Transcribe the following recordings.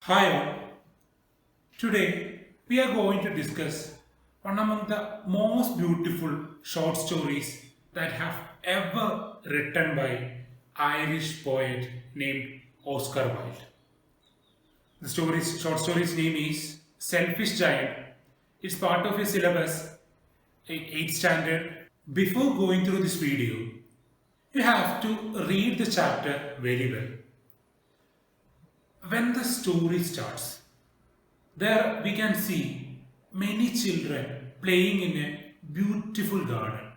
Hi all. Today we are going to discuss one among the most beautiful short stories that have ever written by Irish poet named Oscar Wilde. The short story's name is Selfish Giant. It's part of your syllabus in 8th standard. Before going through this video, you have to read the chapter very well. When the story starts, there we can see many children playing in a beautiful garden.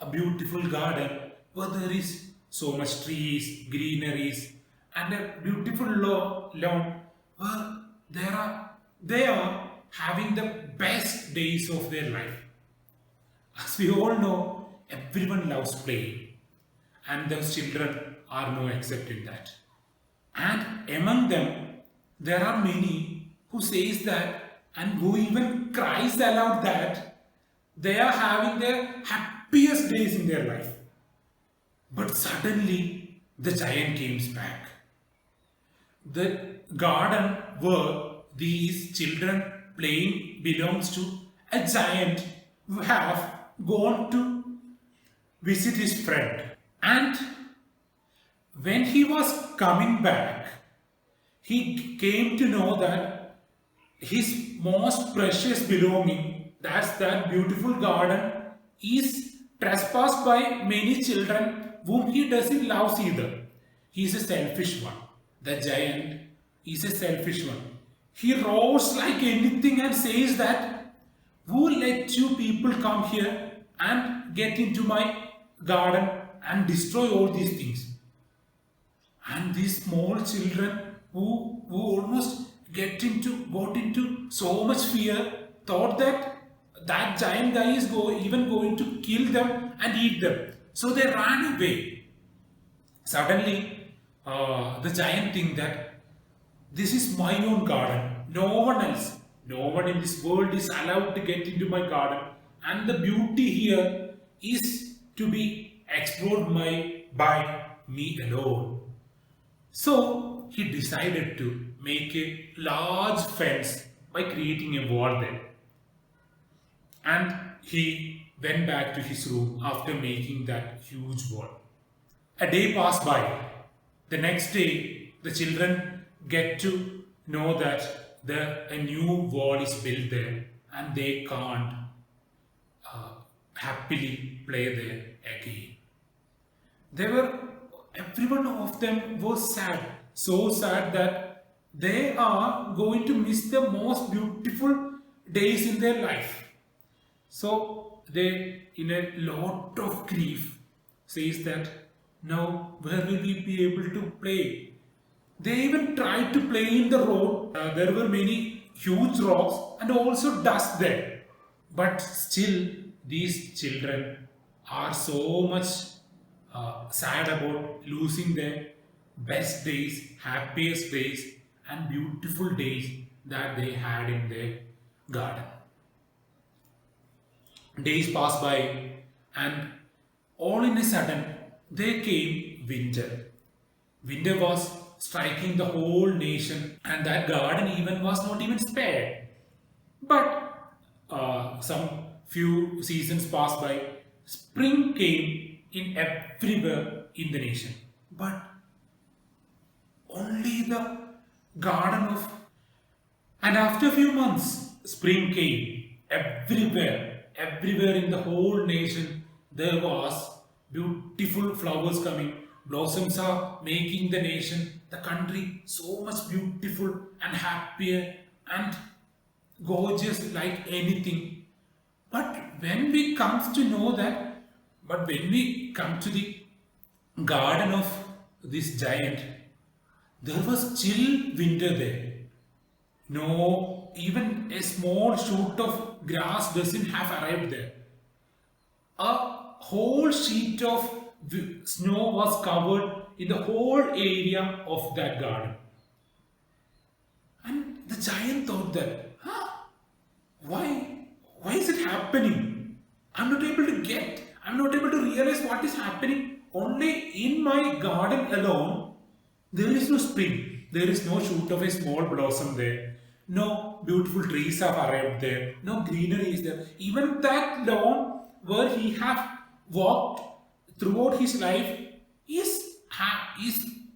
A beautiful garden where there is so much trees, greeneries, and a beautiful lawn where they are having the best days of their life. As we all know, everyone loves playing, and those children are no exception in that. And among them, there are many who says that and who even cries aloud that they are having their happiest days in their life. But suddenly, the giant comes back. The garden where these children playing belongs to a giant who have gone to visit his friend. And when he was coming back, he came to know that his most precious belonging, that's that beautiful garden, is trespassed by many children whom he doesn't love either. He is a selfish one. The giant is a selfish one. He roars like anything and says that who let you people come here and get into my garden and destroy all these things? And these small children who almost got into so much fear thought that that giant guy is even going to kill them and eat them. So they ran away. Suddenly, the giant think that this is my own garden. No one else, no one in this world is allowed to get into my garden. And the beauty here is to be explored by me alone. So he decided to make a large fence by creating a wall there. And he went back to his room after making that huge wall. A day passed by. The next day, the children get to know that a new wall is built there and they can't happily play there again. They were, every one of them was sad, so sad that they are going to miss the most beautiful days in their life. So they, in a lot of grief, says that now where will we be able to play? They even tried to play in the road. There were many huge rocks and also dust there. But still, these children are so much sad about losing their best days, happiest days, and beautiful days that they had in their garden. Days passed by, and all in a sudden, there came winter. Winter was striking the whole nation, and that garden even was not even spared. But some few seasons passed by, spring came in everywhere in the nation. But only the garden of. And after a few months, spring came everywhere, everywhere in the whole nation. There was beautiful flowers coming. Blossoms are making the nation, the country so much beautiful and happier and gorgeous like anything. But when we come to know that, but when we come to the garden of this giant, there was chill winter there. No, even a small shoot of grass doesn't have arrived there. A whole sheet of snow was covered in the whole area of that garden. And the giant thought that, why? Why is it happening? I'm not able to get, I'm not able to realize what is happening. Only in my garden alone, there is no spring. There is no shoot of a small blossom there. No beautiful trees have arrived there. No greenery is there. Even that lawn where he have walked throughout his life is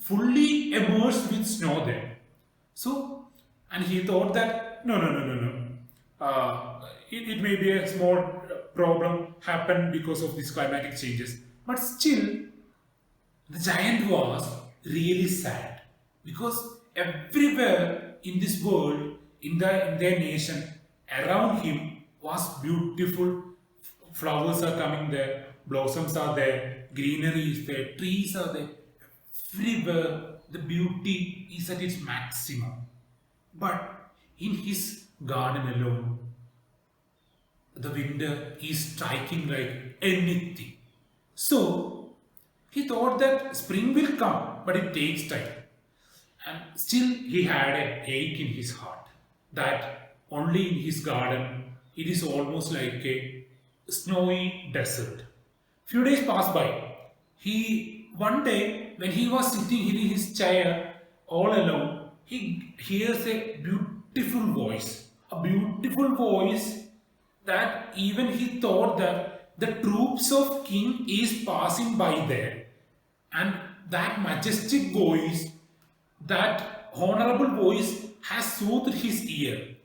fully immersed with snow there. So, and he thought that no. It may be a small problem happen because of these climatic changes, but still the giant was really sad because everywhere in this world, in their nation, around him was beautiful. Flowers are coming there, blossoms are there, greenery is there, trees are there. Everywhere the beauty is at its maximum. But in his garden alone, the winter is striking like anything. So he thought that spring will come, but it takes time. And still he had a ache in his heart that only in his garden it is almost like a snowy desert. Few days passed by. He one day when he was sitting in his chair all alone, he hears a beautiful voice that even he thought that the troops of king is passing by there, and that majestic voice, that honorable voice has soothed his ear.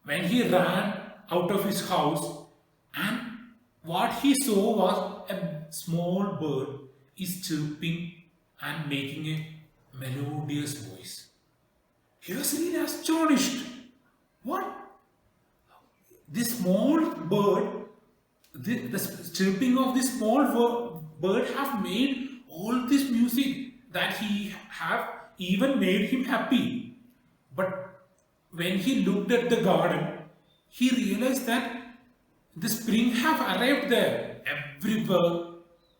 When he ran out of his house, and what he saw was a small bird is chirping and making a melodious voice. He was really astonished. What? This small bird, the chirping of this small bird have made all this music that he have even made him happy. But when he looked at the garden, he realized that the spring have arrived there. Everywhere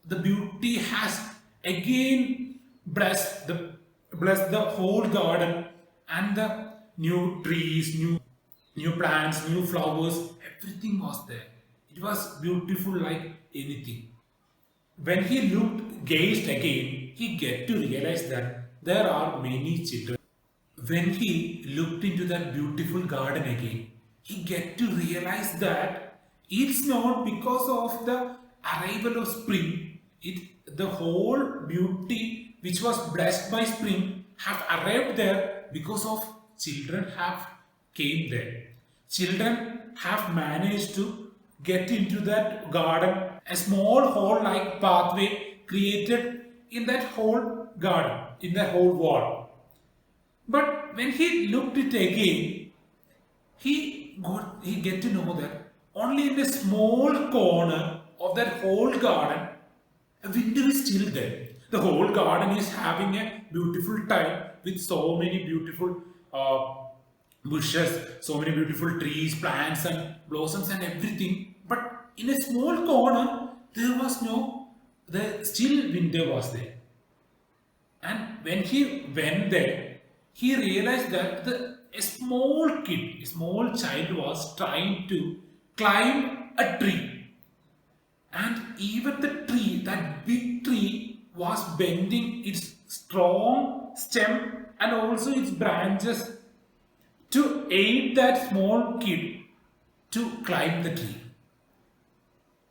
the beauty has again blessed the whole garden, and the new trees, new plants, new flowers, everything was there. It was beautiful like anything. When he gazed again, he get to realize that there are many children. When he looked into that beautiful garden again, he get to realize that it's not because of the arrival of spring. The whole beauty which was blessed by spring have arrived there because of children have came there. Children have managed to get into that garden, a small hole-like pathway created in that whole garden, in that whole wall. But when he looked it again, he get to know that only in a small corner of that whole garden, a window is still there. The whole garden is having a beautiful time with so many beautiful bushes, so many beautiful trees, plants and blossoms and everything. But in a small corner, the still window was there. And when he went there, he realized that a small child was trying to climb a tree. And even the tree, that big tree, was bending its strong stem and also its branches to aid that small kid to climb the tree.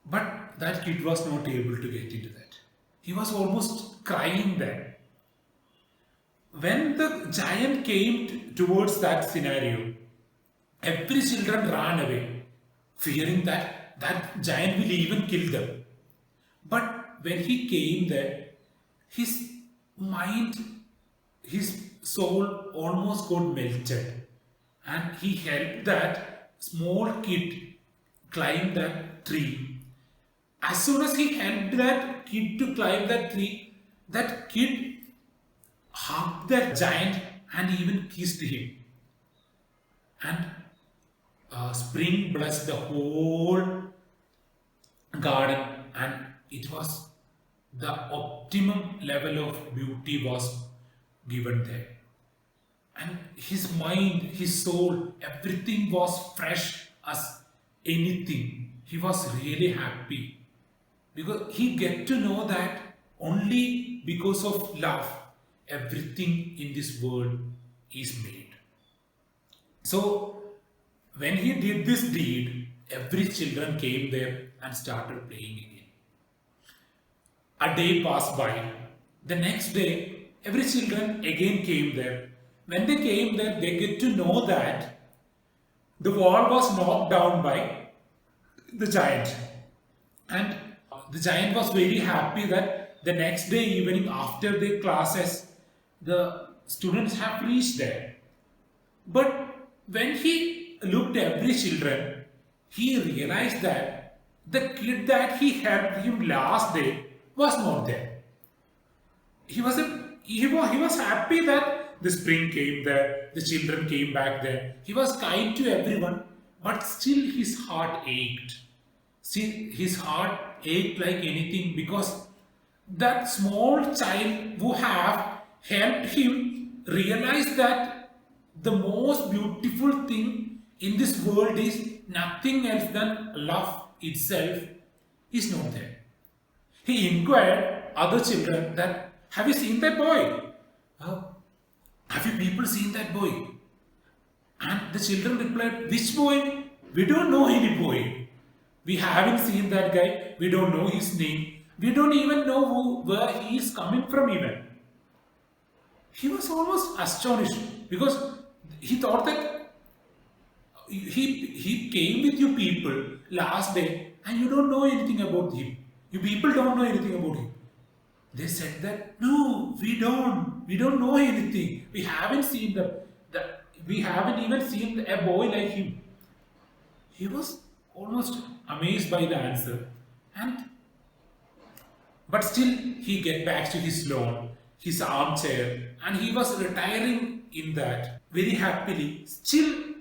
But that kid was not able to get into that. He was almost crying there. When the giant came towards that scenario, every children ran away, fearing that that giant will even kill them. But when he came there, his mind, his soul almost got melted, and he helped that small kid climb that tree. As soon as he helped that kid to climb that tree, that kid hugged that giant and even kissed him. And spring blessed the whole garden, and it was the optimum level of beauty was given there. And his mind, his soul, everything was fresh as anything. He was really happy because he get to know that only because of love everything in this world is made. So when he did this deed, every children came there and started playing again. A day passed by. The next day, every children again came there. When they came there, they get to know that the wall was knocked down by the giant. And the giant was very happy that the next day evening after the classes, the students have reached there. But when he looked at every children, he realized that the kid that he helped him last day was not there. He was happy that the spring came there, the children came back there. He was kind to everyone, but still his heart ached. See, his heart ached like anything because that small child who have helped him realize that the most beautiful thing in this world is nothing else than love itself is not there. He inquired other children that, have you seen that boy? "Oh, have you people seen that boy?" And the children replied, which boy? We don't know any boy. We haven't seen that guy. We don't know his name. We don't even know where he is coming from even. He was almost astonished because he thought that he came with you people last day and you don't know anything about him. You people don't know anything about him. They said that, no, we don't know anything. We haven't seen we haven't even seen a boy like him. He was almost amazed by the answer. But still he get back to his lawn, his armchair, and he was retiring in that very happily. Still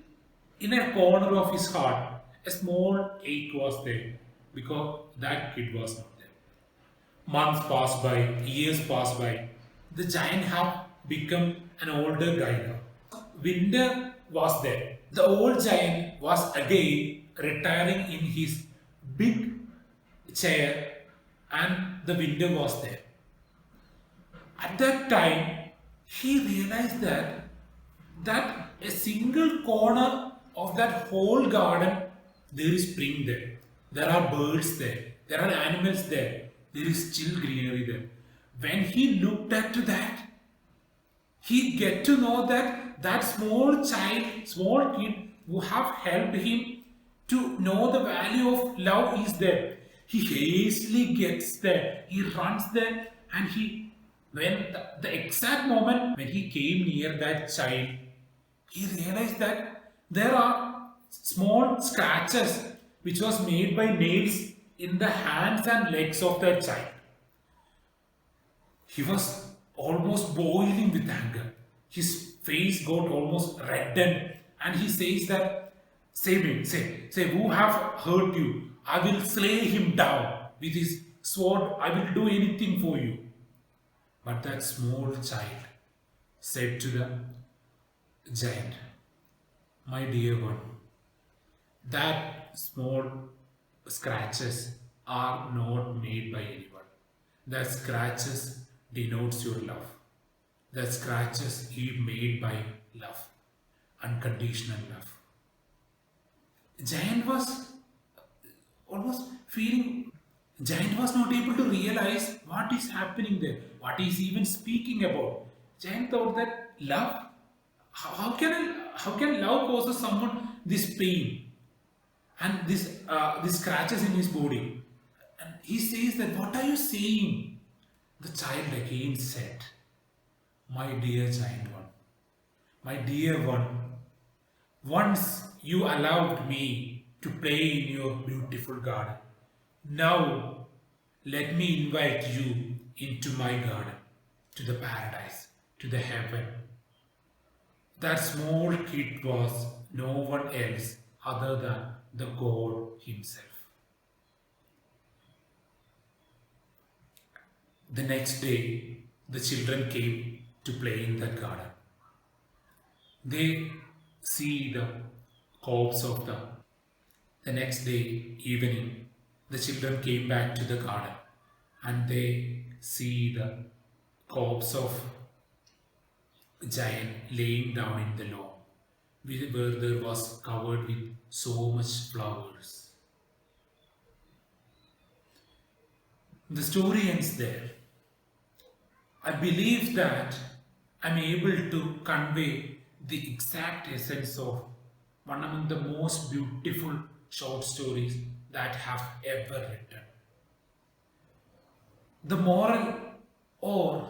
in a corner of his heart, a small ache was there because that kid was not there. Months passed by, years passed by. The giant had become an older guy now. Winter was there. The old giant was again retiring in his big chair, and the winter was there. At that time, he realized that a single corner of that whole garden, there is spring there. There are birds there. There are animals there. There is still greenery there. When he looked at that, he get to know that small child, small kid who have helped him to know the value of love is there. He hastily gets there. He runs there, and when the exact moment when he came near that child, he realized that there are small scratches which was made by nails in the hands and legs of that child. He was almost boiling with anger. His face got almost reddened, and he says that, say me, say, who have hurt you? I will slay him down with his sword. I will do anything for you. But that small child said to the giant, my dear one, that small scratches are not made by anyone. That scratches denotes your love. That scratches is made by love, unconditional love. Giant was almost feeling, Giant was not able to realize what is happening there, what he is even speaking about. Giant thought that love, how can love causes someone this pain and this scratches in his body? And he says that, what are you saying? The child again said, my dear giant one, my dear one, once you allowed me to play in your beautiful garden. Now let me invite you into my garden, to the paradise, to the heaven. That small kid was no one else other than the God himself. The next day, the children came to play in that garden. They see the corpse of the next day evening, the children came back to the garden and they see the corpse of giant laying down in the lawn, where there was covered with so much flowers. The story ends there. I believe that I'm able to convey the exact essence of one among the most beautiful short stories that have ever written. The moral or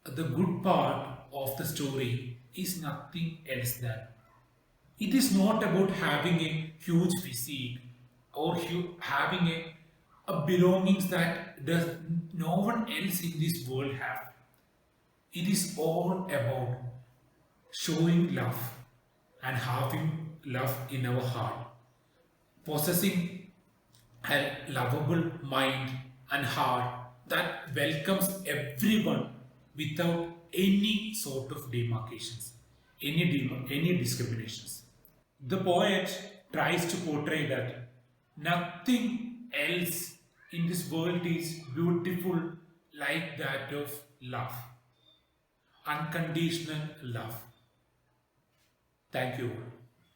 the good part of the story is nothing else than it is not about having a huge physique or having a belongings that does no one else in this world have. It is all about showing love and having love in our heart, possessing a lovable mind and heart that welcomes everyone without any sort of demarcations, any discriminations. The poet tries to portray that nothing else in this world is beautiful like that of love, unconditional love. Thank you.